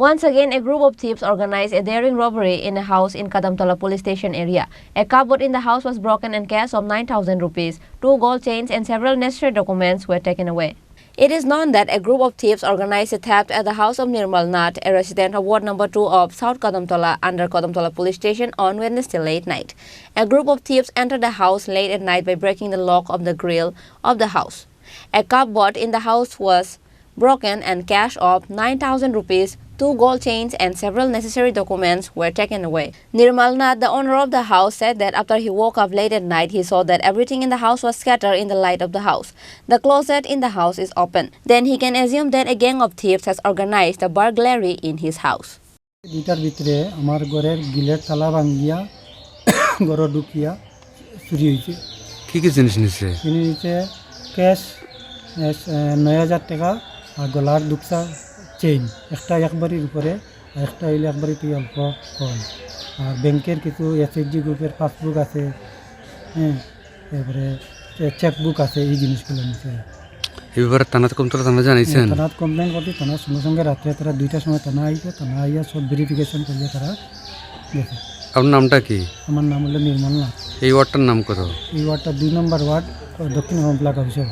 Once again, a group of thieves organized a daring robbery in a house in Kadamtala police station area. A cupboard in the house was broken and cash of 9,000 rupees, 2 gold chains and several necessary documents were taken away. It is known that a group of thieves organized a theft at the house of Nirmal Nath, a resident of Ward number 2 of South Kadamtala under Kadamtala police station on Wednesday late night. A group of thieves entered the house late at night by breaking the lock of the grill of the house. A cupboard in the house was broken and cash of 9,000 rupees, 2 gold chains and several necessary documents were taken away. Nirmal Nath, the owner of the house, said that after he woke up late at night, he saw that everything in the house was scattered in the light of the house. The closet in the house is open. Then he can assume that a gang of thieves has organized a burglary in his house. দুটার ভিতরে আমার ঘরের গিলের তালা ভাঙিয়া ঘর ঢুকিয়া চুরি হয়েছে। কি কি জিনিস নিছে? নিচে ক্যাশ 9,000 টাকা আর গলার দুপসা চেইন, একটা একবারের উপরে আর একটা হইলে একবারে তুই অল্প কম। আর ব্যাংকের কিছু এসএইচজি গ্রুপের পাসবুক আছে, হ্যাঁ, তারপরে চেকবুক আছে, এই জিনিসগুলো নিছে। এই ব্যাপারে থানা জানাইছেন? থানাত কমপ্লেন করতে থানার সঙ্গে সঙ্গে রাত্রে তারা 2টার সময় থানা আইছে, থানা আইয়া সব ভেরিফিকেশন করলে তারা গেছে। আপনার নামটা কি? আমার নাম হলো নির্মল নাথ। এই ওয়ার্ডটার নাম কত? এই ওয়ার্ডটা 2 নম্বর ওয়ার্ড, দক্ষিণ ব্লক অফিসে।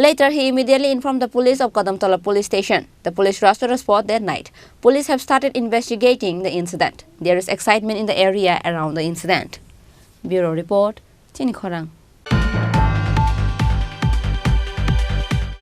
Later, he immediately informed the police of Kadamtala police station. The police rushed to the spot that night. Police have started investigating the incident. There is excitement in the area around the incident. Bureau report, Chini Khorang.